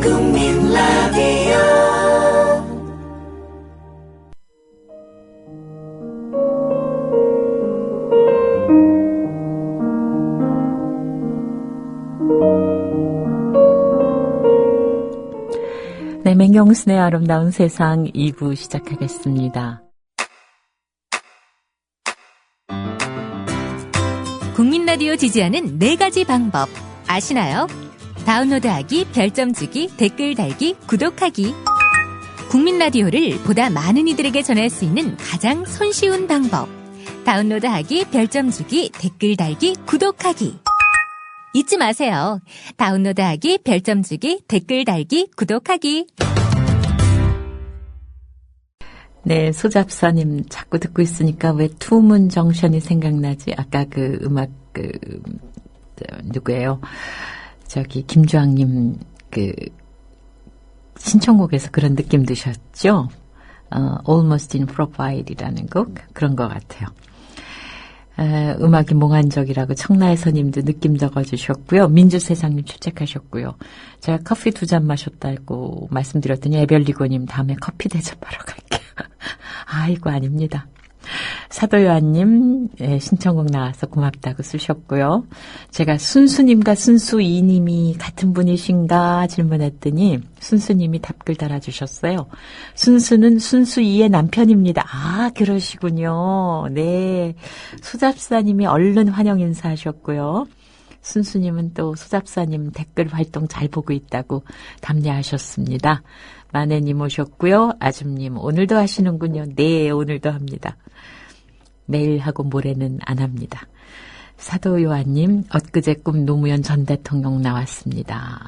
국민 라디오 네, 맹경순의 아름다운 세상 2부 시작하겠습니다. 국민 라디오 지지하는 4가지 방법 아시나요? 다운로드하기, 별점 주기, 댓글 달기, 구독하기. 국민 라디오를 보다 많은 이들에게 전할 수 있는 가장 손쉬운 방법. 다운로드하기, 별점 주기, 댓글 달기, 구독하기. 잊지 마세요. 다운로드하기, 별점 주기, 댓글 달기, 구독하기. 네, 소잡사님 자꾸 듣고 있으니까 왜 투문 정션이 생각나지? 아까 그 음악 누구예요? 저기 김주황님 신청곡에서 그런 느낌 드셨죠? Almost in Profile이라는 곡 그런 것 같아요. 음악이 몽환적이라고 청라에서님도 느낌 적어주셨고요. 민주세상님 출첵하셨고요. 제가 커피 2잔 마셨다고 말씀드렸더니 에별리고님 다음에 커피 대접하러 갈게요. 아이고 아닙니다. 사도요한님 신청곡 나와서 고맙다고 쓰셨고요. 제가 순수님과 순수이님이 같은 분이신가 질문했더니 순수님이 답글 달아주셨어요. 순수는 순수이의 남편입니다. 아 그러시군요. 네, 소잡사님이 얼른 환영 인사하셨고요. 순수님은 또 소잡사님 댓글 활동 잘 보고 있다고 답례하셨습니다. 마네님 오셨고요. 아줌님 오늘도 하시는군요. 네, 오늘도 합니다. 내일 하고 모레는 안 합니다. 사도요한님 엊그제 꿈 노무현 전 대통령 나왔습니다.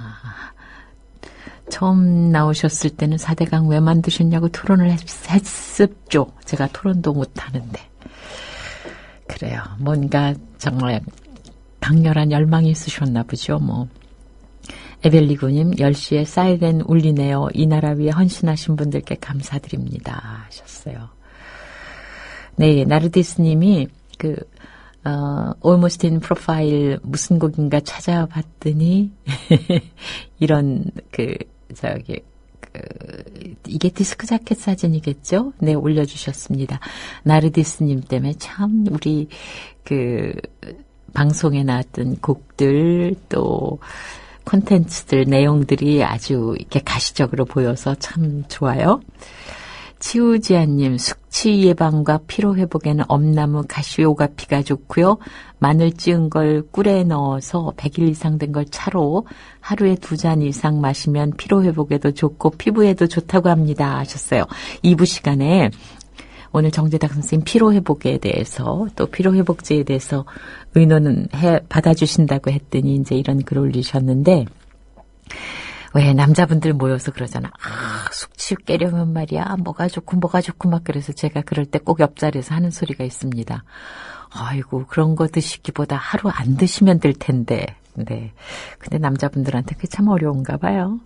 처음 나오셨을 때는 4대강 왜 만드셨냐고 토론을 했었죠. 제가 토론도 못하는데. 그래요. 뭔가 정말 강렬한 열망이 있으셨나 보죠. 뭐. 에벨리고님 10시에 사이렌 울리네요. 이 나라 위해 헌신하신 분들께 감사드립니다 하셨어요. 네, 나르디스님이 Almost in Profile 무슨 곡인가 찾아봤더니 이런 이게 디스크 자켓 사진이겠죠? 네, 올려주셨습니다. 나르디스님 때문에 참 우리 방송에 나왔던 곡들 또 콘텐츠들 내용들이 아주 이렇게 가시적으로 보여서 참 좋아요. 치우지아님 숙취 예방과 피로 회복에는 엄나무 가시오가피가 좋고요. 마늘 찌은 걸 꿀에 넣어서 100일 이상 된 걸 차로 하루에 2잔 이상 마시면 피로 회복에도 좋고 피부에도 좋다고 합니다 하셨어요. 2부 시간에 오늘 정재닥 선생님 피로 회복에 대해서 또 피로 회복제에 대해서 의논은 받아주신다고 했더니 이제 이런 글 올리셨는데 왜 남자분들 모여서 그러잖아. 숙취 깨려면 말이야. 뭐가 좋고 막 그래서 제가 그럴 때 꼭 옆자리에서 하는 소리가 있습니다. 아이고 그런 거 드시기보다 하루 안 드시면 될 텐데. 네. 근데 남자분들한테 그게 참 어려운가 봐요.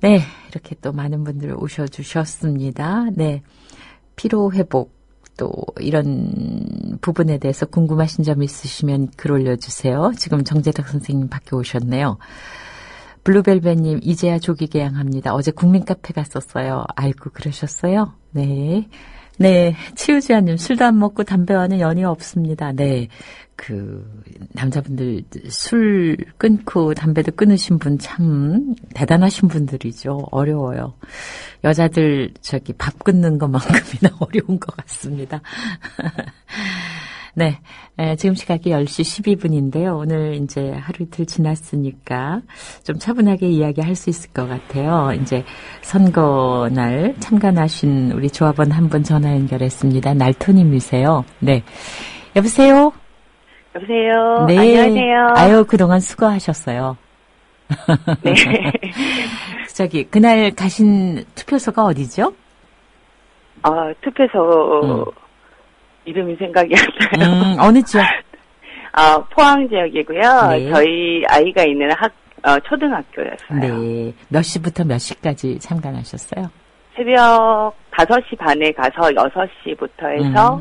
네. 이렇게 또 많은 분들 오셔주셨습니다. 네. 피로 회복 또 이런 부분에 대해서 궁금하신 점 있으시면 글 올려주세요. 지금 정재덕 선생님 밖에 오셨네요. 블루벨벳님 이제야 조기 개양합니다. 어제 국민카페 갔었어요. 아이고 그러셨어요? 네. 네, 치우지아님 술도 안 먹고 담배와는 연이 없습니다. 네, 남자분들 술 끊고 담배도 끊으신 분 참 대단하신 분들이죠. 어려워요. 여자들 밥 끊는 것만큼이나 어려운 것 같습니다. 네, 지금 시각이 10시 12분인데요. 오늘 이제 하루 이틀 지났으니까 좀 차분하게 이야기할 수 있을 것 같아요. 이제 선거날 참관하신 우리 조합원 한 분 전화 연결했습니다. 날토님이세요. 네, 여보세요? 여보세요? 네. 안녕하세요. 아유, 그동안 수고하셨어요. 네. 그날 가신 투표소가 어디죠? 투표소 이름이 생각이 안 나요. 어느 지역? 포항 지역이고요. 네. 저희 아이가 있는 초등학교였어요. 네. 몇 시부터 몇 시까지 참관하셨어요? 새벽 5시 반에 가서 6시부터 해서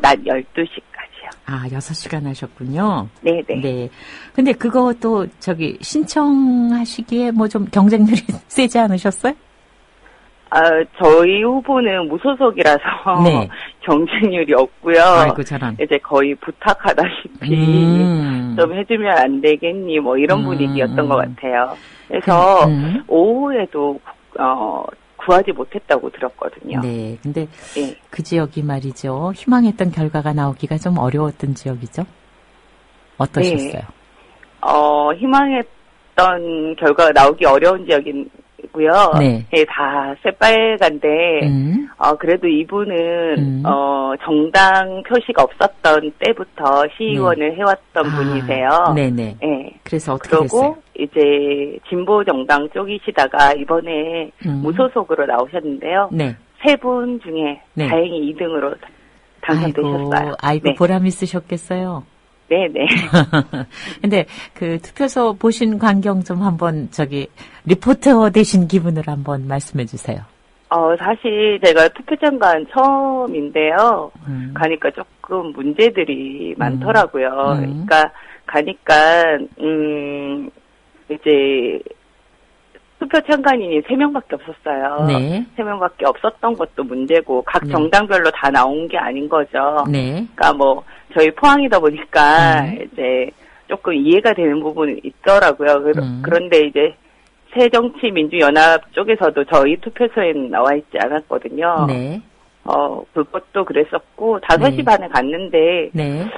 낮 12시까지요. 아, 6시간 하셨군요. 네네. 네. 근데 그것도 신청하시기에 뭐 좀 경쟁률이 세지 않으셨어요? 저희 후보는 무소속이라서 네. 경쟁률이 없고요. 아이고, 저런. 이제 거의 부탁하다시피 좀 해주면 안 되겠니 뭐 이런 분위기였던 것 같아요. 그래서 오후에도 구하지 못했다고 들었거든요. 네. 근데 네. 그 지역이 말이죠. 희망했던 결과가 나오기가 좀 어려웠던 지역이죠? 어떠셨어요? 네. 희망했던 결과가 나오기 어려운 지역이고요. 네. 네, 다 새빨간데, 그래도 이분은, 정당 표시가 없었던 때부터 시의원을 해왔던 분이세요. 네네. 네. 그래서 어떻게 그리고 됐어요? 이제 진보 정당 쪽이시다가 이번에 무소속으로 나오셨는데요. 네. 3분 중에 네. 다행히 2등으로 당선되셨어요. 아이고, 네. 보람 있으셨겠어요. 네네. 근데 그 투표소 보신 광경 좀 한번 리포터 되신 기분을 한번 말씀해 주세요. 사실 제가 투표장 간 처음인데요. 가니까 조금 문제들이 많더라고요. 그러니까 가니까 이제 투표 참관인이 3명밖에 없었어요. 네. 3명밖에 없었던 것도 문제고 각 네. 정당별로 다 나온 게 아닌 거죠. 네. 그러니까 뭐 저희 포항이다 보니까 이제 조금 이해가 되는 부분이 있더라고요. 그런데 이제 새정치민주연합 쪽에서도 저희 투표소에는 나와 있지 않았거든요. 네. 그것도 그랬었고 5시 네. 반에 갔는데 네.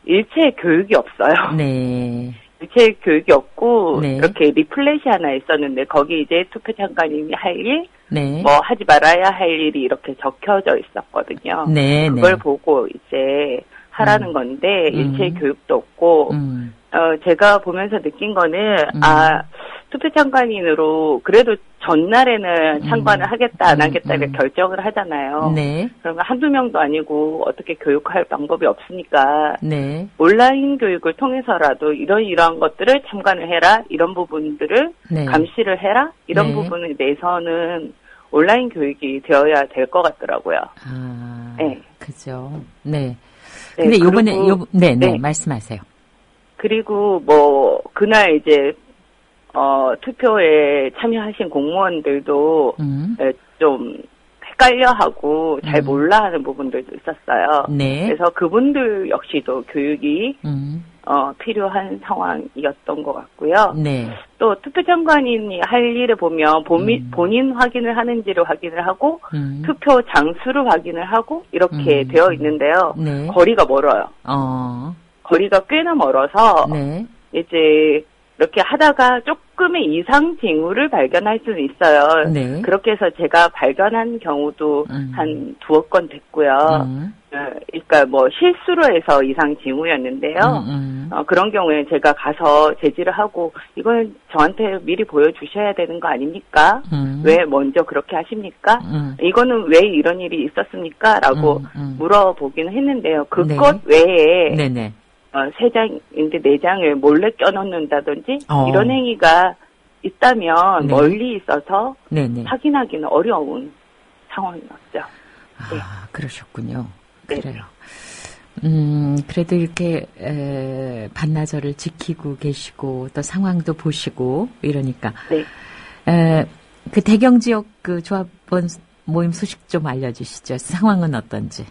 일체 교육이 없어요. 네. 일체 교육이 없고 네. 이렇게 리플렛이 하나 있었는데 거기 이제 투표 참관인이 할 일, 네. 뭐 하지 말아야 할 일이 이렇게 적혀져 있었거든요. 네. 그걸 네. 보고 이제 하라는 건데 일체 교육도 없고 제가 보면서 느낀 거는 투표 참관인으로 그래도 전날에는 참관을 하겠다 안 하겠다 이렇게 결정을 하잖아요. 네. 그러면 한두 명도 아니고 어떻게 교육할 방법이 없으니까 네. 온라인 교육을 통해서라도 이러한 것들을 참관을 해라. 이런 부분들을 네. 감시를 해라. 이런 네. 부분에 대해서는 온라인 교육이 되어야 될 것 같더라고요. 네. 그죠. 네. 네, 근데 요번에, 네, 네. 말씀하세요. 그리고 뭐, 그날 이제, 투표에 참여하신 공무원들도 좀 헷갈려하고 잘 몰라 하는 부분들도 있었어요. 네. 그래서 그분들 역시도 교육이 필요한 상황이었던 것 같고요. 네. 또 투표참관인이 할 일을 보면 본인 확인을 하는지를 확인을 하고 투표 장수를 확인을 하고 이렇게 되어 있는데요. 네. 거리가 멀어요. 거리가 꽤나 멀어서 네. 이제 이렇게 하다가 조금의 이상 징후를 발견할 수는 있어요. 네. 그렇게 해서 제가 발견한 경우도 한 2건 됐고요. 그러니까 뭐 실수로 해서 이상 징후였는데요. 그런 경우에 제가 가서 제지를 하고 이건 저한테 미리 보여주셔야 되는 거 아닙니까? 왜 먼저 그렇게 하십니까? 이거는 왜 이런 일이 있었습니까? 라고 물어보기는 했는데요. 그것 네. 외에 네네. 3장인데 4장을 몰래 껴넣는다든지 이런 행위가 있다면 네. 멀리 있어서 네네. 확인하기는 어려운 상황이었죠. 네. 그러셨군요. 네. 그래요. 그래도 이렇게 반나절을 지키고 계시고 또 상황도 보시고 이러니까 네. 그 대경 지역 그 조합원 모임 소식 좀 알려주시죠. 상황은 어떤지.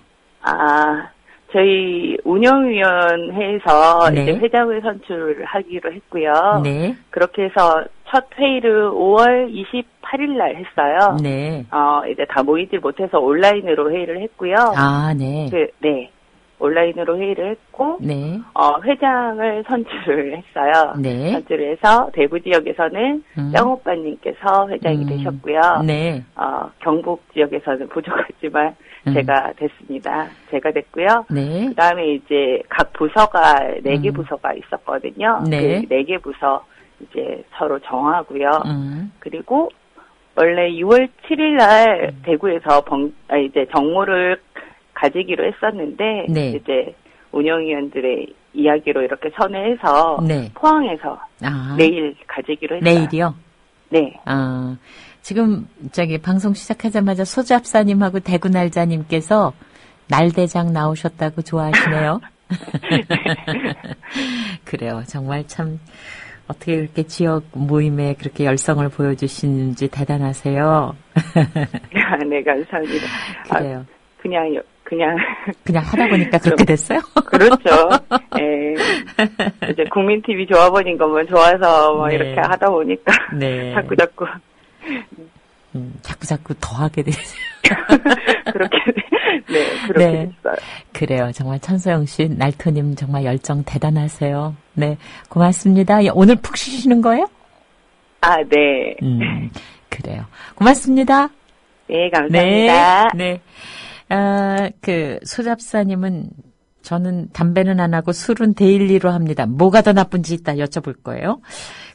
저희 운영위원회에서 네. 이제 회장을 선출하기로 했고요. 네. 그렇게 해서 첫 회의를 5월 28일 날 했어요. 네. 이제 다 모이질 못해서 온라인으로 회의를 했고요. 네. 네. 온라인으로 회의를 했고, 네. 회장을 선출을 했어요. 네. 선출을 해서 대구 지역에서는 짱오빠님께서 회장이 되셨고요. 네. 경북 지역에서는 부족하지만 제가 됐습니다. 제가 됐고요. 네. 그 다음에 이제 각 부서가 4개 부서가 있었거든요. 네. 그 4개 부서 이제 서로 정하고요. 그리고 원래 6월 7일 날 대구에서 이제 정모를 가지기로 했었는데 네. 이제 운영위원들의 이야기로 이렇게 선회해서 네. 포항에서 내일 가지기로 했어요. 내일이요? 네. 지금 방송 시작하자마자 소잡사님하고 대구날자님께서 날대장 나오셨다고 좋아하시네요. 그래요. 정말 참 어떻게 그렇게 지역 모임에 그렇게 열성을 보여주시는지 대단하세요. 네, 감사합니다. 그래요. 그냥 하다 보니까 그렇게 됐어요? 그렇죠. 예. 이제 국민TV 조합원인 것만 좋아서 뭐 네. 이렇게 하다 보니까 네. 자꾸 더 하게 되세요. 그렇게 됐어요. 그래요. 정말 천소영 씨, 날토님 정말 열정 대단하세요. 네, 고맙습니다. 오늘 푹 쉬시는 거예요? 아, 네. 그래요. 고맙습니다. 네, 감사합니다. 네. 소잡사님은 저는 담배는 안 하고 술은 데일리로 합니다. 뭐가 더 나쁜지 이따 여쭤볼 거예요.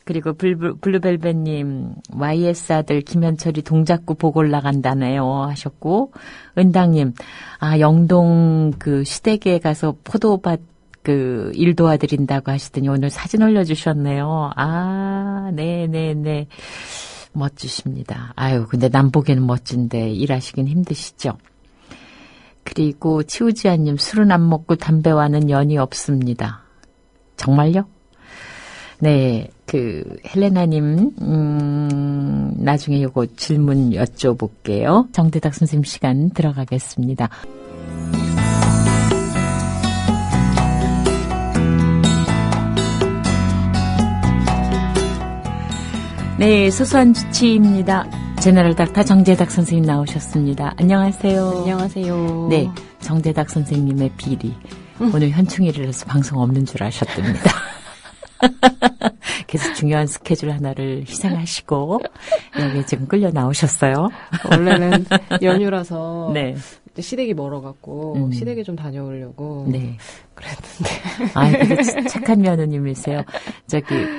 그리고 블루벨벳님, YS 아들 김현철이 동작구 보고 올라간다네요 하셨고, 은당님, 영동 시댁에 가서 포도밭 일 도와드린다고 하시더니 오늘 사진 올려주셨네요. 네네네. 멋지십니다. 근데 남보기에는 멋진데 일하시긴 힘드시죠? 그리고 치우지아님, 술은 안 먹고 담배와는 연이 없습니다. 정말요? 네, 헬레나님, 나중에 요거 질문 여쭤볼게요. 정대덕 선생님 시간 들어가겠습니다. 네, 소소한 주치입니다. 제너럴 닥터 정재닥 선생님 나오셨습니다. 안녕하세요. 안녕하세요. 네, 정재닥 선생님의 비리. 오늘 현충일을 해서 방송 없는 줄 아셨답니다. 그래서 중요한 스케줄 하나를 희생하시고 여기 지금 끌려 나오셨어요. 원래는 연휴라서 네. 시댁이 멀어갖고 시댁에 좀 다녀오려고 네. 그랬는데. 되게 착한 며느님이세요.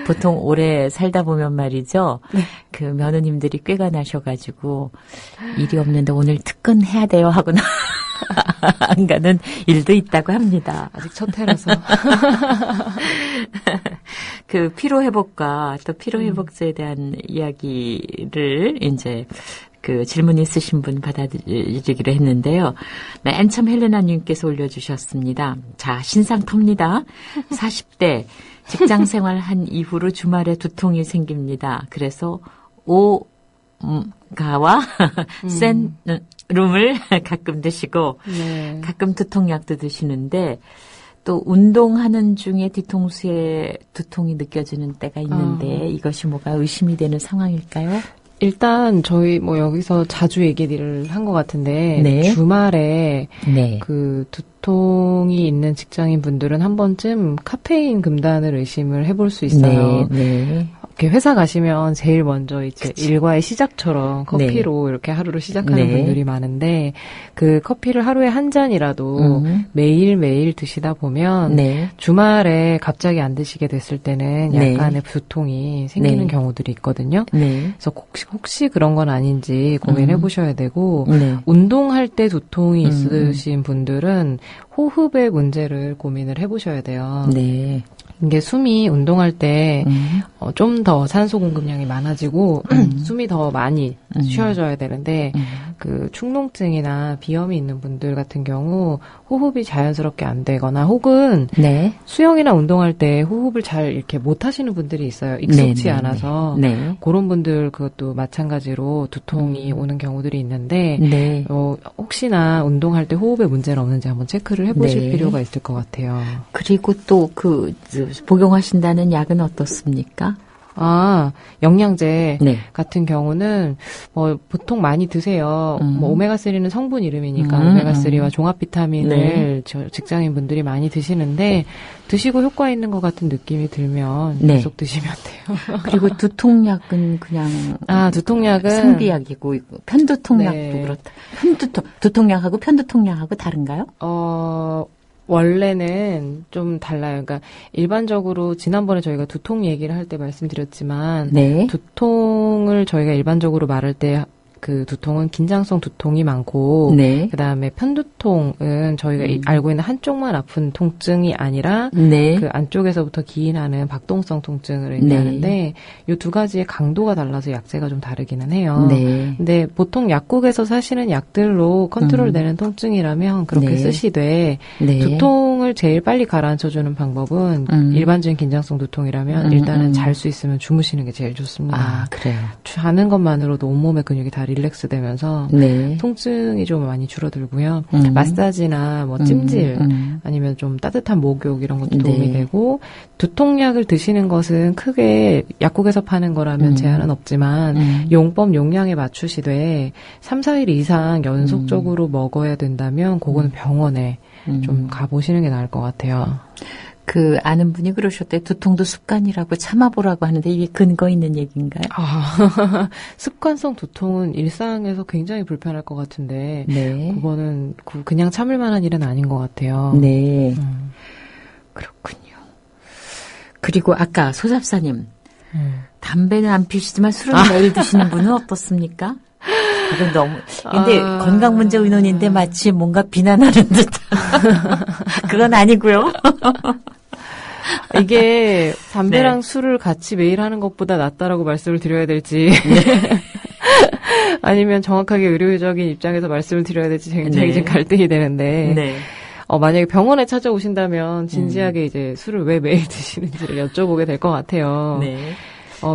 보통 오래 살다 보면 말이죠. 네. 그 며느님들이 꾀가 나셔가지고 일이 없는데 오늘 특근해야 돼요 하고 안 가는 일도 있다고 합니다. 아직 첫 해라서. 피로회복과 또 피로회복제에 대한 이야기를 이제 질문 있으신 분 받아들이기로 했는데요. 맨 처음 헬레나님께서 올려주셨습니다. 자, 신상 텁니다. 40대 직장 생활한 이후로 주말에 두통이 생깁니다. 그래서 가와 센 룸을 가끔 드시고 네. 가끔 두통약도 드시는데 또 운동하는 중에 뒤통수에 두통이 느껴지는 때가 있는데 이것이 뭐가 의심이 되는 상황일까요? 일단 저희 여기서 자주 얘기를 한 것 같은데 네. 주말에 네. 두통이 있는 직장인 분들은 한 번쯤 카페인 금단을 의심을 해볼 수 있어요. 네. 이렇게 회사 가시면 제일 먼저 이제 일과의 시작처럼 커피로 이렇게 하루를 시작하는 분들이 많은데 그 커피를 하루에 한 잔이라도 매일매일 드시다 보면 주말에 갑자기 안 드시게 됐을 때는 약간의 두통이 생기는 경우들이 있거든요. 그래서 혹시 그런 건 아닌지 고민해 보셔야 되고 운동할 때 두통이 있으신 분들은 호흡의 문제를 고민을 해보셔야 돼요. 이게 숨이 운동할 때 좀 더 산소 공급량이 많아지고 숨이 더 많이 쉬어져야 되는데 축농증이나 비염이 있는 분들 같은 경우 호흡이 자연스럽게 안 되거나 혹은 수영이나 운동할 때 호흡을 잘 이렇게 못 하시는 분들이 있어요. 익숙치 않아서 그런 분들 그것도 마찬가지로 두통이 오는 경우들이 있는데 혹시나 운동할 때 호흡에 문제는 없는지 한번 체크를 해보실 필요가 있을 것 같아요. 그리고 또 복용하신다는 약은 어떻습니까? 영양제 같은 경우는 보통 많이 드세요. 오메가3는 성분 이름이니까 오메가3와 종합 비타민을 직장인 분들이 많이 드시는데 드시고 효과 있는 것 같은 느낌이 들면 계속 드시면 돼요. 그리고 두통약은 그냥 두통약은 상비약이고 편두통약도 그렇다. 두통약하고 편두통약하고 다른가요? 원래는 좀 달라요. 그러니까 일반적으로 지난번에 저희가 두통 얘기를 할 때 말씀드렸지만 두통을 저희가 일반적으로 말할 때 그 두통은 긴장성 두통이 많고, 네. 그 다음에 편두통은 저희가 알고 있는 한쪽만 아픈 통증이 아니라, 네. 그 안쪽에서부터 기인하는 박동성 통증을 의미하는데, 네. 이 두 가지의 강도가 달라서 약제가 좀 다르기는 해요. 네. 근데 보통 약국에서 사시는 약들로 컨트롤되는 통증이라면 그렇게 네. 쓰시되, 네. 두통을 제일 빨리 가라앉혀주는 방법은 일반적인 긴장성 두통이라면 일단은 잘 수 있으면 주무시는 게 제일 좋습니다. 아, 그래요? 자는 것만으로도 온몸의 근육이 다 릴렉스 되면서 네. 통증이 좀 많이 줄어들고요. 마사지나 뭐 찜질 아니면 좀 따뜻한 목욕 이런 것도 도움이 네. 되고 두통약을 드시는 것은 크게 약국에서 파는 거라면 제한은 없지만 용법 용량에 맞추시되 3, 4일 이상 연속적으로 먹어야 된다면 그거는 병원에 좀 가보시는 게 나을 것 같아요. 그 아는 분이 그러셨대. 두통도 습관이라고 참아보라고 하는데 이게 근거 있는 얘기인가요? 아, 습관성 두통은 일상에서 굉장히 불편할 것 같은데 네. 그거는 그냥 참을 만한 일은 아닌 것 같아요. 네, 그렇군요. 그리고 아까 소잡사님 담배는 안 피우시지만 술은 매일 드시는 분은 어떻습니까? 이건 너무 근데 건강문제 의논인데 마치 뭔가 비난하는 듯한 그건 아니고요. 이게 담배랑 네. 술을 같이 매일 하는 것보다 낫다라고 말씀을 드려야 될지 네. 아니면 정확하게 의료적인 입장에서 말씀을 드려야 될지 굉장히 네. 갈등이 되는데 네. 만약에 병원에 찾아오신다면 진지하게 이제 술을 왜 매일 드시는지를 여쭤보게 될 것 같아요. 네.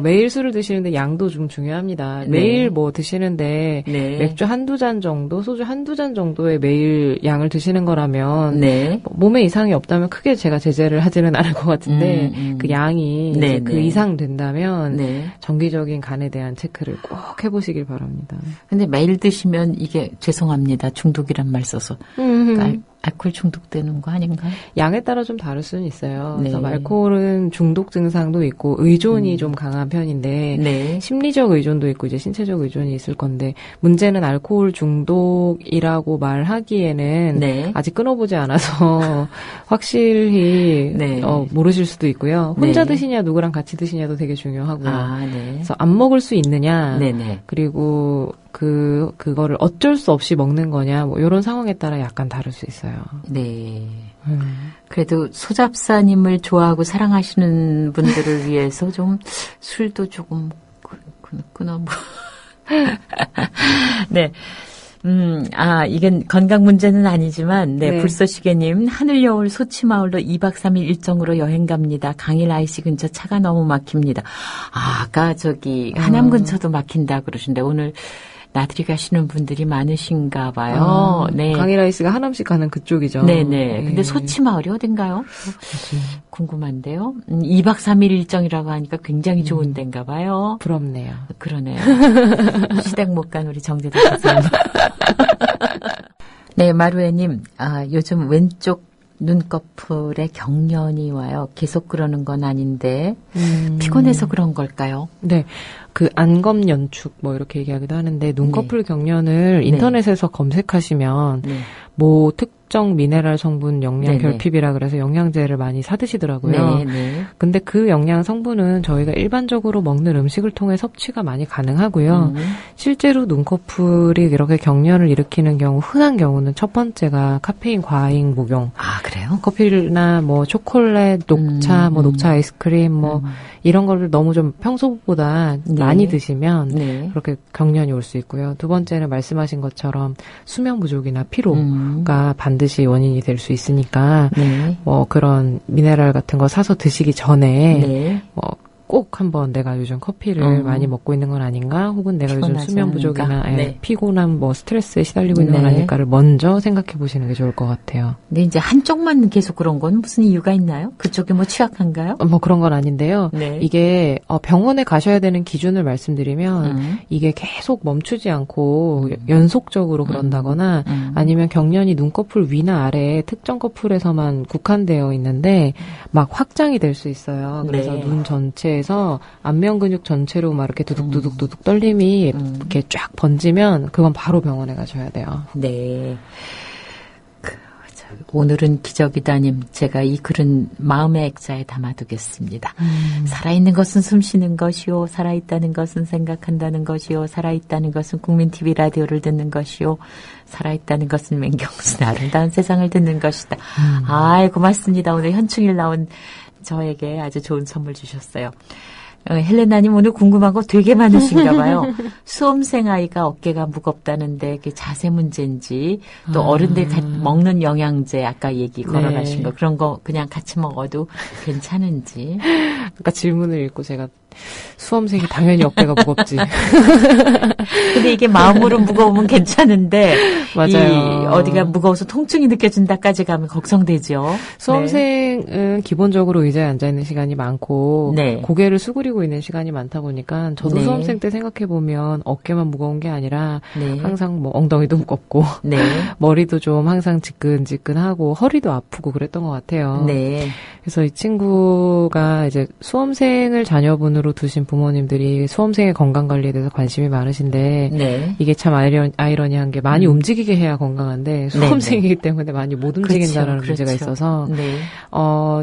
매일 술을 드시는데 양도 좀 중요합니다. 네. 매일 뭐 드시는데 네. 맥주 한두 잔 정도, 소주 한두 잔 정도의 매일 양을 드시는 거라면 네. 몸에 이상이 없다면 크게 제가 제재를 하지는 않을 것 같은데 그 양이 네. 이제 그 이상 된다면 네. 정기적인 간에 대한 체크를 꼭 해보시길 바랍니다. 근데 매일 드시면 이게 죄송합니다. 중독이란 말 써서. 알코올 중독되는 거 아닌가요? 양에 따라 좀 다를 수는 있어요. 네. 그래서 알코올은 중독 증상도 있고 의존이 좀 강한 편인데 네. 심리적 의존도 있고 이제 신체적 의존이 있을 건데 문제는 알코올 중독이라고 말하기에는 네. 아직 끊어보지 않아서 확실히 네. 모르실 수도 있고요. 혼자 네. 드시냐 누구랑 같이 드시냐도 되게 중요하고요. 네. 그래서 안 먹을 수 있느냐 네네. 그리고 그거를 어쩔 수 없이 먹는 거냐, 뭐, 요런 상황에 따라 약간 다를 수 있어요. 네. 그래도 소잡사님을 좋아하고 사랑하시는 분들을 위해서 좀 술도 조금 끊어, 뭐. 네. 이건 건강 문제는 아니지만, 네, 네. 불서시계님, 하늘여울 소치마을로 2박 3일 일정으로 여행 갑니다. 강일 IC 근처 차가 너무 막힙니다. 아까 하남 근처도 막힌다 그러신데, 오늘, 나들이 가시는 분들이 많으신가 봐요. 네. 강일아이스가 하남씩 가는 그쪽이죠. 네네. 네. 근데 소치마을이 어딘가요? 궁금한데요. 2박 3일 일정이라고 하니까 굉장히 좋은 데인가 봐요. 부럽네요. 그러네요. 시댁 못 간 우리 정재도 선생님. 네, 마루에님. 요즘 왼쪽 눈꺼풀에 경련이 와요. 계속 그러는 건 아닌데 피곤해서 그런 걸까요? 네. 그 안검연축 뭐 이렇게 얘기하기도 하는데 눈꺼풀 네. 경련을 인터넷에서 네. 검색하시면 네. 뭐 특정 미네랄 성분 영양 결핍이라 그래서 영양제를 많이 사드시더라고요. 네네. 근데 그 영양 성분은 저희가 일반적으로 먹는 음식을 통해 섭취가 많이 가능하고요. 실제로 눈꺼풀이 이렇게 경련을 일으키는 경우 흔한 경우는 첫 번째가 카페인 과잉 복용. 아 그래요? 커피나 뭐 초콜릿, 녹차, 뭐 녹차 아이스크림 뭐 이런 거를 너무 좀 평소보다 네. 많이 드시면 네. 그렇게 경련이 올 수 있고요. 두 번째는 말씀하신 것처럼 수면 부족이나 피로가 반드시 원인이 될 수 있으니까 네. 뭐 그런 미네랄 같은 거 사서 드시기 전에 네. 꼭 한번 내가 요즘 커피를 많이 먹고 있는 건 아닌가 혹은 내가 요즘 수면 부족이나 네. 피곤한 뭐 스트레스에 시달리고 있는 건 아닐까를 먼저 생각해 보시는 게 좋을 것 같아요. 근데 이제 한쪽만 계속 그런 건 무슨 이유가 있나요? 그쪽이 뭐 취약한가요? 뭐 그런 건 아닌데요. 네. 이게 병원에 가셔야 되는 기준을 말씀드리면 이게 계속 멈추지 않고 연속적으로 그런다거나 아니면 경련이 눈꺼풀 위나 아래에 특정 커플에서만 국한되어 있는데 막 확장이 될 수 있어요. 그래서 네. 눈 전체에서 안면 근육 전체로 막 이렇게 두둑두둑 떨림이 이렇게 쫙 번지면 그건 바로 병원에 가셔야 돼요. 네. 오늘은 기적이다님, 제가 이 글은 마음의 액자에 담아두겠습니다. 살아있는 것은 숨쉬는 것이요, 살아있다는 것은 생각한다는 것이요, 살아있다는 것은 국민TV 라디오를 듣는 것이요, 살아있다는 것은 맹경순 아름다운 세상을 듣는 것이다. 아이, 고맙습니다. 오늘 현충일 나온 저에게 아주 좋은 선물 주셨어요. 헬레나님 오늘 궁금한 거 되게 많으신가 봐요. 수험생 아이가 어깨가 무겁다는데 그게 자세 문제인지 또 어른들 먹는 영양제 아까 얘기 걸어가신 거 그런 거 그냥 같이 먹어도 괜찮은지. 아까 질문을 읽고 제가 수험생이 당연히 어깨가 무겁지. 근데 이게 마음으로 무거우면 괜찮은데 맞아요. 어디가 무거워서 통증이 느껴진다까지 가면 걱정되죠. 수험생은 네. 기본적으로 의자에 앉아있는 시간이 많고 네. 고개를 수그리고 있는 시간이 많다 보니까 저도 네. 수험생 때 생각해보면 어깨만 무거운 게 아니라 네. 항상 뭐 엉덩이도 무겁고 네. 머리도 좀 항상 지끈지끈하고 허리도 아프고 그랬던 것 같아요. 네. 그래서 이 친구가 이제 수험생을 자녀분으로 두신 부모님들이 수험생의 건강관리에 대해서 관심이 많으신데 네. 이게 참 아이러니한 게 많이 움직이게 해야 건강한데 수험생이기 때문에 많이 못 움직인다는 그렇죠. 문제가 있어서 네.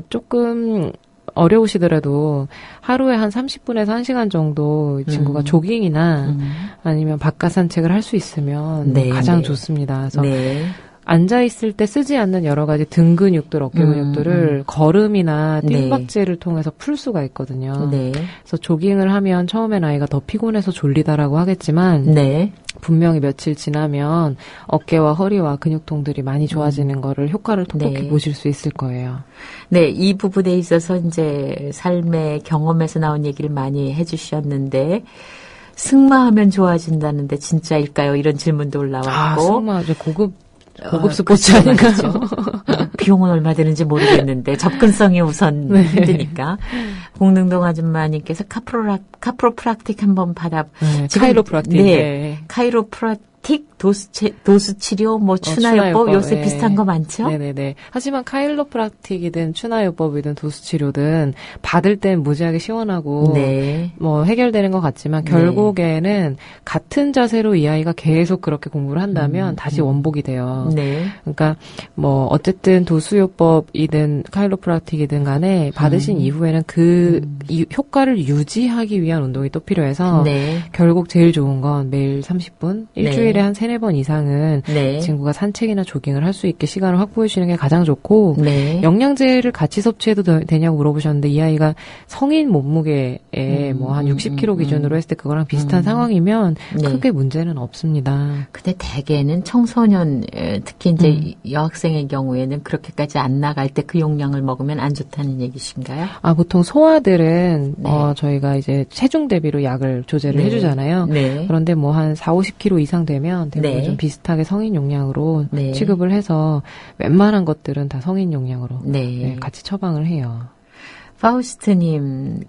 조금 어려우시더라도 하루에 한 30분에서 1시간 정도 이 친구가 조깅이나 아니면 바깥 산책을 할 수 있으면 네, 가장 네. 좋습니다. 그래서 네. 앉아있을 때 쓰지 않는 여러 가지 등 근육들, 어깨 근육들을 걸음이나 뜀박질을 통해서 풀 수가 있거든요. 네. 그래서 조깅을 하면 처음엔 아이가 더 피곤해서 졸리다라고 하겠지만 네. 분명히 며칠 지나면 어깨와 허리와 근육통들이 많이 좋아지는 거를 효과를 톡톡히 네. 보실 수 있을 거예요. 네, 이 부분에 있어서 이제 삶의 경험에서 나온 얘기를 많이 해주셨는데 승마하면 좋아진다는데 진짜일까요? 이런 질문도 올라왔고. 승마 이제 고급 스포츠 아닌가요? 비용은 얼마 드는지 모르겠는데 접근성이 우선 네. 힘드니까. 공릉동 아줌마님께서 카프로프락틱 한번 받아. 네, 카이로프락틱. 네. 카이로프락틱, 도수 치료, 뭐 추나요법 요새 네. 비슷한 거 많죠? 네네네. 하지만 카이로프락틱이든 추나요법이든 도수치료든 받을 땐 무지하게 시원하고 네. 뭐 해결되는 것 같지만 결국에는 같은 자세로 이 아이가 계속 그렇게 공부를 한다면 다시 원복이 돼요. 네. 그러니까 뭐 어쨌든 도수요법이든 카이로프락틱이든 간에 받으신 이후에는 이 효과를 유지하기 위한 운동이 또 필요해서 네. 결국 제일 좋은 건 매일 30분, 일주일에 한 3-4번 이상은 네. 친구가 산책이나 조깅을 할 수 있게 시간을 확보해 주시는 게 가장 좋고 네. 영양제를 같이 섭취해도 되냐고 물어보셨는데 이 아이가 성인 몸무게에 뭐 한 60kg 기준으로 했을 때 그거랑 비슷한 상황이면 네. 크게 문제는 없습니다. 근데 대개는 청소년, 특히 이제 여학생의 경우에는 그렇게까지 안 나갈 때 그 용량을 먹으면 안 좋다는 얘기신가요? 보통 소아들은 네. 저희가 이제 체중 대비로 약을 조제를 네. 해주잖아요. 네. 그런데 뭐 한 40-50kg 이상 되면 대부분 네. 좀 비슷하게 성인 용량으로 네. 취급을 해서 웬만한 것들은 다 성인 용량으로 네. 같이 처방을 해요. 파우스트님,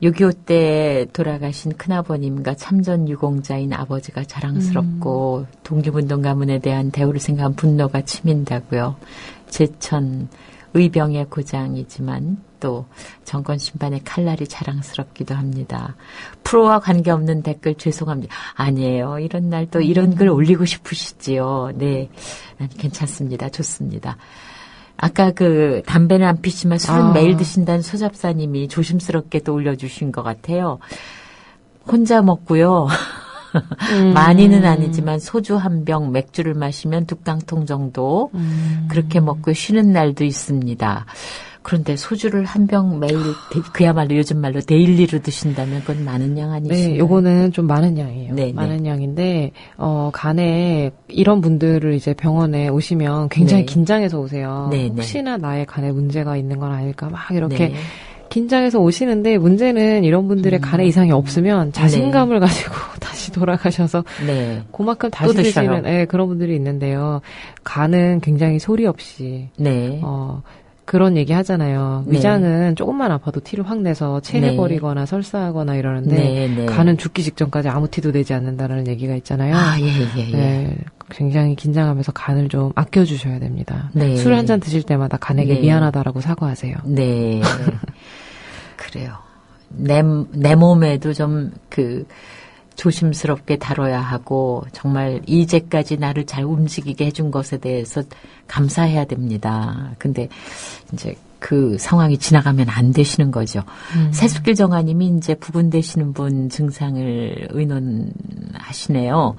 6.25 때 돌아가신 큰아버님과 참전 유공자인 아버지가 자랑스럽고 독립운동 가문에 대한 대우를 생각한 분노가 치민다고요. 제천 의병의 고장이지만 또 정권 심판의 칼날이 자랑스럽기도 합니다. 프로와 관계없는 댓글 죄송합니다. 아니에요. 이런 날 또 이런 글 올리고 싶으시지요. 네, 괜찮습니다. 좋습니다. 아까 담배는 안 피시면 술은 매일 드신다는 소잡사님이 조심스럽게 또 올려주신 것 같아요. 혼자 먹고요. 많이는 아니지만 소주 한 병, 맥주를 마시면 2깡통 정도 그렇게 먹고 쉬는 날도 있습니다. 그런데 소주를 한 병 매일 그야말로 요즘 말로 데일리로 드신다면 그건 많은 양 아니신가요? 네, 요거는 좀 많은 양이에요. 네, 많은 네. 양인데 간에 이런 분들을 이제 병원에 오시면 굉장히 네. 긴장해서 오세요. 네, 혹시나 나의 간에 문제가 있는 건 아닐까 막 이렇게 네. 긴장해서 오시는데 문제는 이런 분들의 간에 이상이 없으면 자신감을 가지고 다시 돌아가셔서 네. 그만큼 다시 드시는 그런 분들이 있는데요. 간은 굉장히 소리 없이 네. 그런 얘기 하잖아요. 네. 위장은 조금만 아파도 티를 확 내서 체해버리거나 설사하거나 이러는데 네, 네. 간은 죽기 직전까지 아무 티도 내지 않는다는 얘기가 있잖아요. 예. 네, 굉장히 긴장하면서 간을 좀 아껴주셔야 됩니다. 네. 술 한 잔 드실 때마다 간에게 네. 미안하다라고 사과하세요. 네. 그래요. 내 몸에도 좀 조심스럽게 다뤄야 하고 정말 이제까지 나를 잘 움직이게 해준 것에 대해서 감사해야 됩니다. 근데 이제 그 상황이 지나가면 안 되시는 거죠. 새숙길 정아님이 이제 부근되시는 분 증상을 의논하시네요.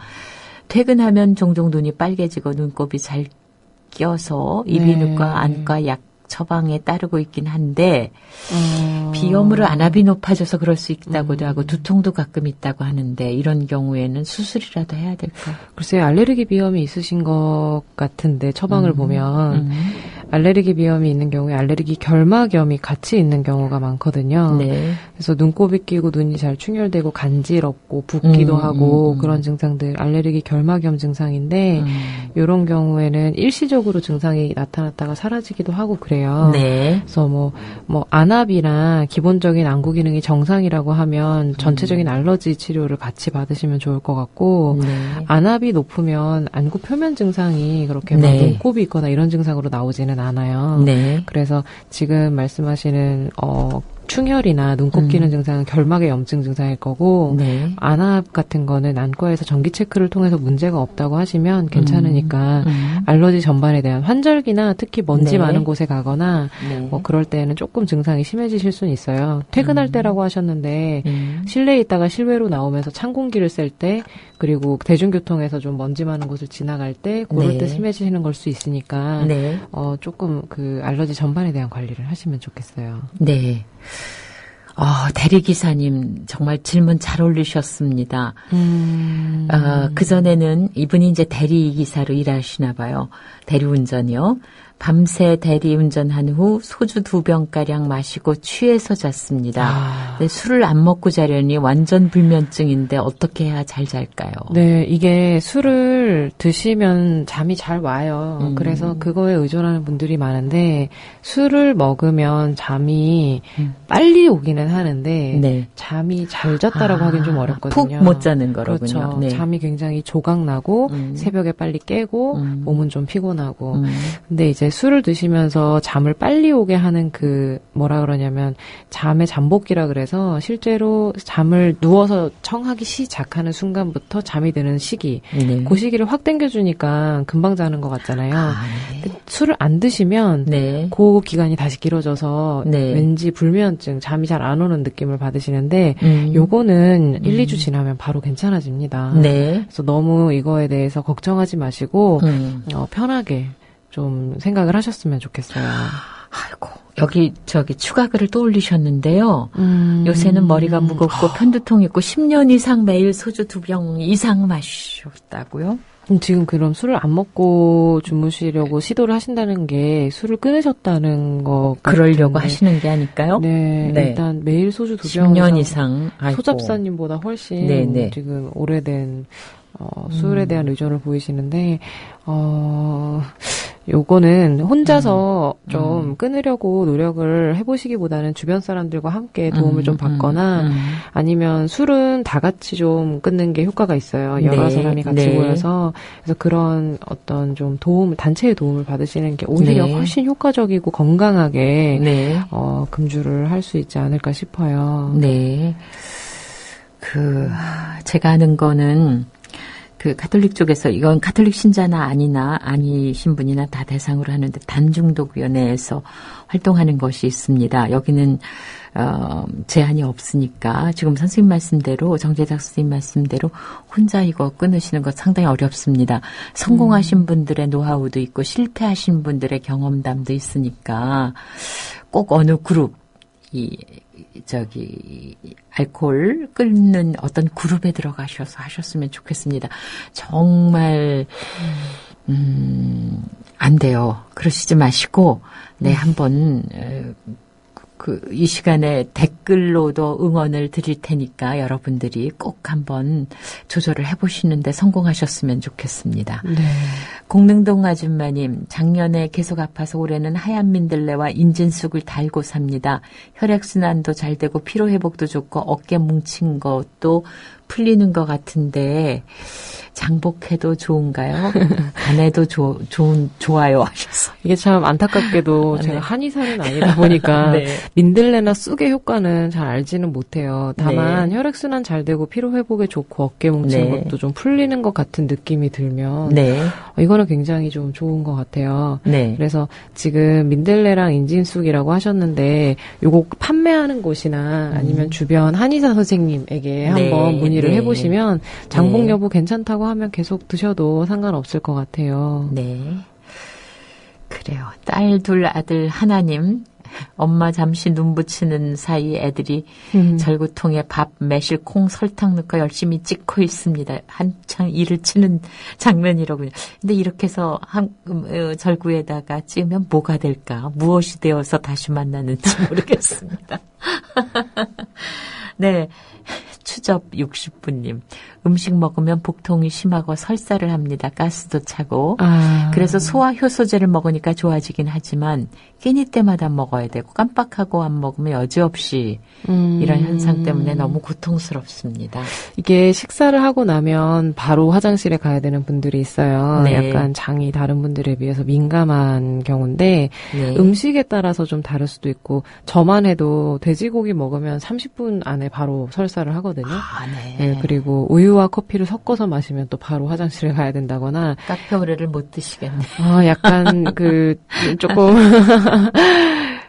퇴근하면 종종 눈이 빨개지고 눈곱이 잘 껴서 이비인후과 안과 약 처방에 따르고 있긴 한데 비염으로 안압이 높아져서 그럴 수 있다고도 하고 두통도 가끔 있다고 하는데 이런 경우에는 수술이라도 해야 될까요? 글쎄요. 알레르기 비염이 있으신 것 같은데 처방을 보면 알레르기 비염이 있는 경우에 알레르기 결막염이 같이 있는 경우가 많거든요. 네. 그래서 눈곱이 끼고 눈이 잘 충혈되고 간지럽고 붓기도 하고 그런 증상들 알레르기 결막염 증상인데 이런 경우에는 일시적으로 증상이 나타났다가 사라지기도 하고 그래요. 네. 그래서 뭐 안압이나 기본적인 안구 기능이 정상이라고 하면 전체적인 알러지 치료를 같이 받으시면 좋을 것 같고 안압이 높으면 안구 표면 증상이 그렇게 막 눈곱이 있거나 이런 증상으로 나오지는 않아요. 네. 그래서 지금 말씀하시는 충혈이나 눈곱 끼는 증상은 결막의 염증 증상일 거고 안압 같은 거는 안과에서 정기 체크를 통해서 문제가 없다고 하시면 괜찮으니까 알러지 전반에 대한 환절기나 특히 먼지 많은 곳에 가거나 뭐 그럴 때는 조금 증상이 심해지실 수는 있어요. 퇴근할 때라고 하셨는데 실내에 있다가 실외로 나오면서 찬 공기를 쐴 때 그리고 대중교통에서 좀 먼지 많은 곳을 지나갈 때 그럴 때 심해지시는 걸 수 있으니까 조금 그 알러지 전반에 대한 관리를 하시면 좋겠어요. 네. 대리기사님, 정말 질문 잘 올리셨습니다. 그전에는 이분이 이제 대리기사로 일하시나 봐요. 대리운전이요. 밤새 대리운전한 후 소주 2병가량 마시고 취해서 잤습니다. 근데 술을 안 먹고 자려니 완전 불면증인데 어떻게 해야 잘 잘까요? 네, 이게 술을 드시면 잠이 잘 와요. 그래서 그거에 의존하는 분들이 많은데 술을 먹으면 잠이 빨리 오기는 하는데 잠이 잘 잤다라고 하긴 좀 어렵거든요. 푹 못 자는 거로군요. 그렇죠. 네. 잠이 굉장히 조각나고 새벽에 빨리 깨고 몸은 좀 피곤하고 근데 이제 술을 드시면서 잠을 빨리 오게 하는 그 뭐라 그러냐면 잠의 잠복기라 그래서 실제로 잠을 누워서 청하기 시작하는 순간부터 잠이 드는 시기 그 시기를 확 당겨주니까 금방 자는 것 같잖아요. 술을 안 드시면 그 기간이 다시 길어져서 왠지 불면증 잠이 잘 안 오는 느낌을 받으시는데 요거는 1, 2주 지나면 바로 괜찮아집니다. 그래서 너무 이거에 대해서 걱정하지 마시고 편하게 좀 생각을 하셨으면 좋겠어요. 아이고, 여기 추가글을 또 올리셨는데요. 요새는 머리가 무겁고 편두통 있고 10년 이상 매일 소주 2병 이상 마셨다고요? 지금 그럼 술을 안 먹고 주무시려고 시도를 하신다는 게 술을 끊으셨다는 거 그러려고 같은데. 하시는 게 아닐까요? 네. 일단 매일 소주 2병 10년 이상. 소잡사님보다 훨씬 지금 오래된 술에 대한 의존을 보이시는데 요거는 혼자서 좀 끊으려고 노력을 해보시기보다는 주변 사람들과 함께 도움을 좀 받거나 아니면 술은 다 같이 좀 끊는 게 효과가 있어요. 여러 사람이 같이 모여서 그래서 그런 어떤 좀 단체의 도움을 받으시는 게 오히려 훨씬 효과적이고 건강하게 금주를 할 수 있지 않을까 싶어요. 네. 제가 아는 거는 가톨릭 쪽에서 이건 가톨릭 신자나 아니신 분이나 다 대상으로 하는데 단중독위원회에서 활동하는 것이 있습니다. 여기는 제한이 없으니까 지금 선생님 말씀대로 정재작 선생님 말씀대로 혼자 이거 끊으시는 거 상당히 어렵습니다. 성공하신 분들의 노하우도 있고 실패하신 분들의 경험담도 있으니까 꼭 어느 그룹 알코올 끊는 어떤 그룹에 들어가셔서 하셨으면 좋겠습니다. 정말, 안 돼요. 그러시지 마시고, 한번, 이 시간에 댓글로도 응원을 드릴 테니까 여러분들이 꼭 한번 조절을 해보시는데 성공하셨으면 좋겠습니다. 공릉동 아줌마님, 작년에 계속 아파서 올해는 하얀 민들레와 인진쑥을 달고 삽니다. 혈액순환도 잘 되고 피로회복도 좋고 어깨 뭉친 것도 풀리는 것 같은데 장복해도 좋은가요? 간에도 좋아요 하셨어요. 이게 참 안타깝게도 제가 한의사는 아니다 보니까 민들레나 쑥의 효과는 거는 잘 알지는 못해요. 다만 네. 혈액순환 잘 되고 피로회복에 좋고 어깨 뭉친 네. 것도 좀 풀리는 것 같은 느낌이 들면 네. 이거는 굉장히 좀 좋은 것 같아요. 네. 그래서 지금 민들레랑 인진쑥이라고 하셨는데 요거 판매하는 곳이나 아니면 주변 한의사 선생님에게 한번 문의를 해보시면 장복 여부 괜찮다고 하면 계속 드셔도 상관없을 것 같아요. 네. 그래요. 딸 둘 아들 하나님. 엄마 잠시 눈 붙이는 사이 애들이 절구통에 밥, 매실, 콩, 설탕 넣고 열심히 찍고 있습니다. 한창 일을 치는 장면이로군요. 근데 이렇게 해서 절구에다가 찍으면 뭐가 될까? 무엇이 되어서 다시 만나는지 모르겠습니다. 네. 추접 60분님. 음식 먹으면 복통이 심하고 설사를 합니다. 가스도 차고. 그래서 소화 효소제를 먹으니까 좋아지긴 하지만 끼니 때마다 먹어야 되고 깜빡하고 안 먹으면 여지없이 이런 현상 때문에 너무 고통스럽습니다. 이게 식사를 하고 나면 바로 화장실에 가야 되는 분들이 있어요. 네. 약간 장이 다른 분들에 비해서 민감한 경우인데 네. 음식에 따라서 좀 다를 수도 있고 저만 해도 돼지고기 먹으면 30분 안에 바로 설사를 하거든요. 네, 그리고 우유와 커피를 섞어서 마시면 또 바로 화장실에 가야 된다거나 카페오레를 못 드시겠네. 약간 조금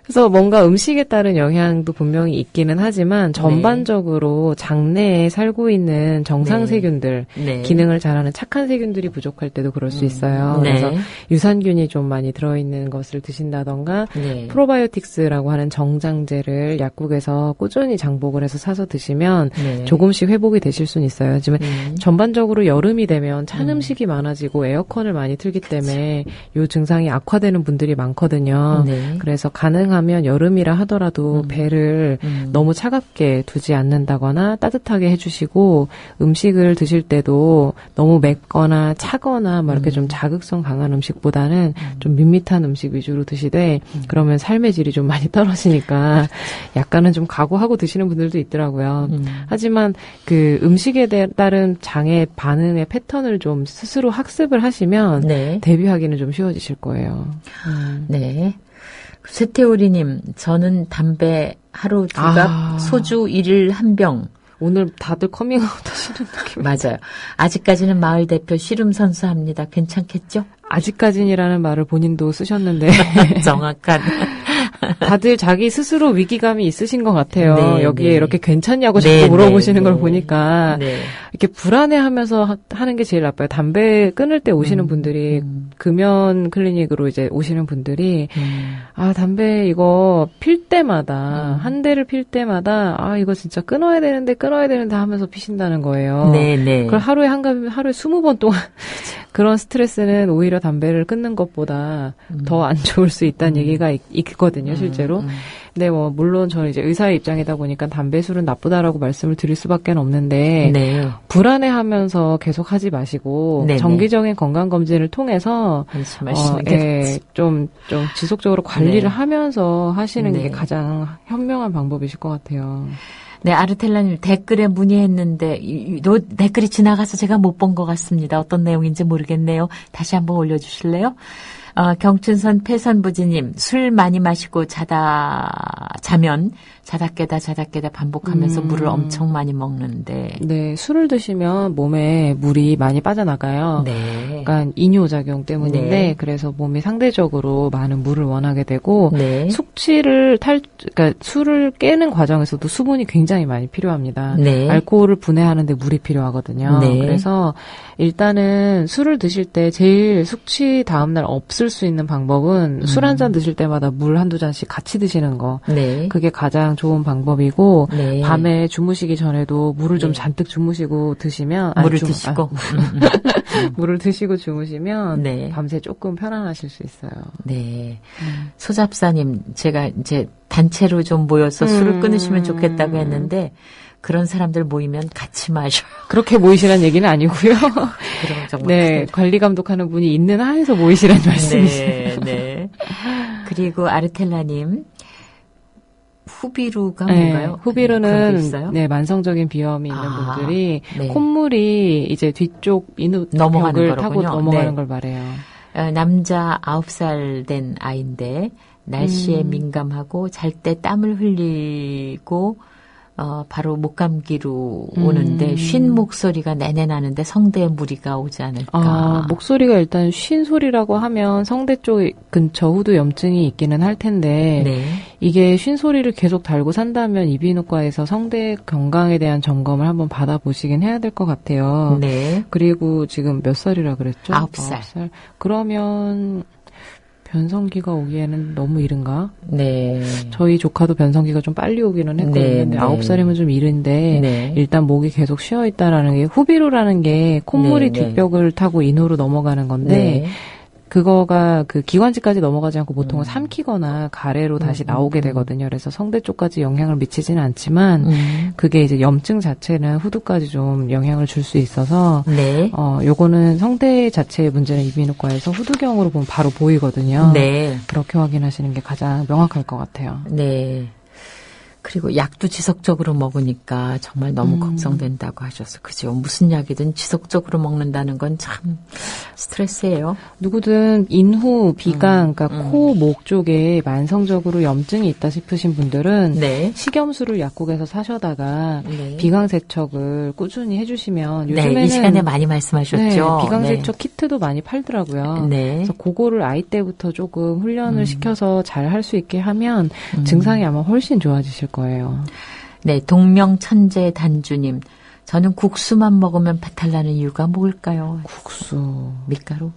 그래서 뭔가 음식에 따른 영향도 분명히 있기는 하지만 전반적으로 장내에 살고 있는 정상세균들, 기능을 잘하는 착한 세균들이 부족할 때도 그럴 수 있어요. 그래서 유산균이 좀 많이 들어있는 것을 드신다던가 프로바이오틱스라고 하는 정장제를 약국에서 꾸준히 장복을 해서 사서 드시면 조금씩 회복이 되실 수는 있어요. 하지만 전반적으로 여름이 되면 찬 음식이 많아지고 에어컨을 많이 틀기 때문에 이 증상이 악화되는 분들이 많거든요. 그래서 가능하면 여름이라 하더라도 배를 너무 차갑게 두지 않는다거나 따뜻하게 해주시고 음식을 드실 때도 너무 맵거나 차거나 막 이렇게 좀 자극성 강한 음식보다는 좀 밋밋한 음식 위주로 드시되 그러면 삶의 질이 좀 많이 떨어지니까 약간은 좀 각오하고 드시는 분들도 있더라고요. 하지만 그 음식에 따른 장의 반응의 패턴을 좀 스스로 학습을 하시면 대비하기는 좀 쉬워지실 거예요. 네. 쇠태우리님, 저는 담배 하루 2갑, 소주 1일 1병. 오늘 다들 커밍아웃 하시는 느낌. 맞아요. 아직까지는 마을 대표 씨름 선수합니다. 괜찮겠죠? 아직까지는이라는 말을 본인도 쓰셨는데. 정확한. 다들 자기 스스로 위기감이 있으신 것 같아요. 여기에 이렇게 괜찮냐고 자꾸 물어보시는 걸 보니까 이렇게 불안해하면서 하는 게 제일 나빠요. 담배 끊을 때 오시는 분들이 금연 클리닉으로 이제 오시는 분들이 담배 이거 필 때마다 한 대를 필 때마다 이거 진짜 끊어야 되는데 하면서 피신다는 거예요. 그걸 하루에 20번 동안 그런 스트레스는 오히려 담배를 끊는 것보다 더 안 좋을 수 있다는 얘기가 있거든요, 실제로. 근데 물론 저는 이제 의사의 입장이다 보니까 담배, 술은 나쁘다라고 말씀을 드릴 수밖에 없는데, 불안해하면서 계속 하지 마시고, 정기적인 건강검진을 통해서, 좀 지속적으로 관리를 하면서 하시는 게 가장 현명한 방법이실 것 같아요. 네, 아르텔라님 댓글에 문의했는데 댓글이 지나가서 제가 못 본 것 같습니다. 어떤 내용인지 모르겠네요. 다시 한번 올려주실래요? 경춘선 패선부지님, 술 많이 마시고 자면 자다 깨다 반복하면서 물을 엄청 많이 먹는데. 네, 술을 드시면 몸에 물이 많이 빠져나가요. 그러니까 이뇨작용 때문인데, 그래서 몸이 상대적으로 많은 물을 원하게 되고, 그러니까 술을 깨는 과정에서도 수분이 굉장히 많이 필요합니다. 알코올을 분해하는데 물이 필요하거든요. 그래서 일단은 술을 드실 때 제일 숙취 다음날 없을 수 있는 방법은 술 한 잔 드실 때마다 물 한두 잔씩 같이 드시는 거. 그게 가장 좋은 방법이고 밤에 주무시기 전에도 물을 좀 잔뜩 주무시고 드시면 물을 드시고 주무시면 밤새 조금 편안하실 수 있어요. 소잡사님, 제가 이제 단체로 좀 모여서 술을 끊으시면 좋겠다고 했는데 그런 사람들 모이면 같이 마셔요. 그렇게 모이시란 얘기는 아니고요. 그럼 정말 관리 감독하는 분이 있는 한에서 모이시란 말씀이시네요. 그리고 아르텔라님, 후비루가 뭔가요? 후비루는 만성적인 비염이 있는 분들이 콧물이 이제 뒤쪽 벽을 타고 넘어가는 걸 말해요. 남자 9살 된 아이인데 날씨에 민감하고 잘 때 땀을 흘리고 바로 목감기로 오는데 쉰 목소리가 내내 나는데 성대에 무리가 오지 않을까. 목소리가 일단 쉰 소리라고 하면 성대 쪽 근처 후두 염증이 있기는 할 텐데 네. 이게 쉰 소리를 계속 달고 산다면 이비인후과에서 성대 건강에 대한 점검을 한번 받아보시긴 해야 될 것 같아요. 네. 그리고 지금 몇 살이라 그랬죠? 9살. 그러면 변성기가 오기에는 너무 이른가? 네. 저희 조카도 변성기가 좀 빨리 오기는 했거든요. 네, 근데 9살이면 좀 이른데 네. 일단 목이 계속 쉬어있다라는 게 후비루라는 게 콧물이 네, 뒷벽을 타고 인후로 넘어가는 건데 네. 그거가 그 기관지까지 넘어가지 않고 보통은 삼키거나 가래로 다시 나오게 되거든요. 그래서 성대 쪽까지 영향을 미치지는 않지만 그게 이제 염증 자체는 후두까지 좀 영향을 줄 수 있어서 네. 요거는 성대 자체의 문제는 이비인후과에서 후두경으로 보면 바로 보이거든요. 네. 그렇게 확인하시는 게 가장 명확할 것 같아요. 네. 그리고 약도 지속적으로 먹으니까 정말 너무 걱정된다고 하셔서 그죠. 무슨 약이든 지속적으로 먹는다는 건 참 스트레스예요. 누구든 인후, 비강, 그러니까 코, 목 쪽에 만성적으로 염증이 있다 싶으신 분들은 네. 식염수를 약국에서 사셔다가 네. 비강 세척을 꾸준히 해주시면 요즘에는 네, 이 시간에 많이 말씀하셨죠. 네, 비강 세척 키트도 많이 팔더라고요. 네. 그래서 그거를 아이 때부터 조금 훈련을 시켜서 잘 할 수 있게 하면 증상이 아마 훨씬 좋아지실 거예요. 네, 동명천재 단주님. 저는 국수만 먹으면 배탈 나는 이유가 뭘까요? 국수. 밀가루?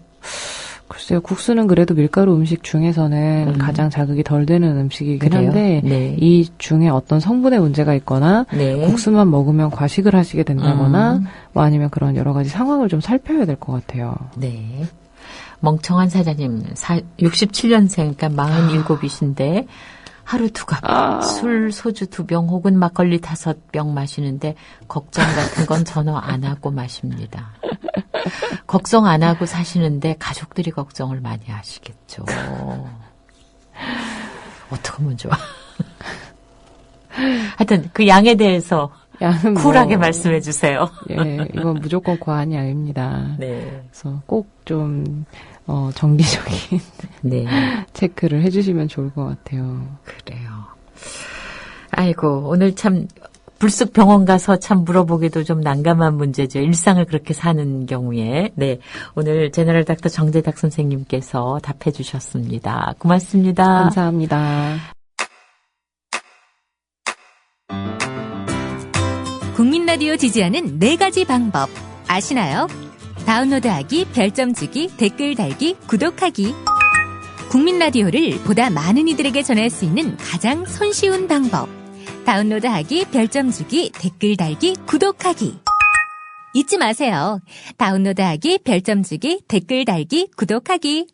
글쎄요, 국수는 그래도 밀가루 음식 중에서는 가장 자극이 덜 되는 음식이긴 한데, 네. 이 중에 어떤 성분의 문제가 있거나, 네. 국수만 먹으면 과식을 하시게 된다거나, 뭐 아니면 그런 여러 가지 상황을 좀 살펴야 될 것 같아요. 네. 멍청한 사장님, 67년생, 그러니까 47이신데, 하루 2갑, 술, 소주 2병 혹은 막걸리 5병 마시는데 걱정 같은 건 전혀 안 하고 마십니다. 걱정 안 하고 사시는데 가족들이 걱정을 많이 하시겠죠. 어떻게 하면 좋아. 하여튼 그 양에 대해서 쿨하게 말씀해 주세요. 예, 이건 무조건 과한이 아닙니다. 네. 그래서 꼭 좀 정기적인 네. 체크를 해주시면 좋을 것 같아요. 그래요. 아이고 오늘 참 불쑥 병원 가서 참 물어보기도 좀 난감한 문제죠. 일상을 그렇게 사는 경우에. 네, 오늘 제너럴 닥터 정재닥 선생님께서 답해 주셨습니다. 고맙습니다. 감사합니다. 국민 라디오 지지하는 4가지 방법 아시나요? 다운로드하기, 별점 주기, 댓글 달기, 구독하기. 국민 라디오를 보다 많은 이들에게 전할 수 있는 가장 손쉬운 방법. 다운로드하기, 별점 주기, 댓글 달기, 구독하기. 잊지 마세요. 다운로드하기, 별점 주기, 댓글 달기, 구독하기.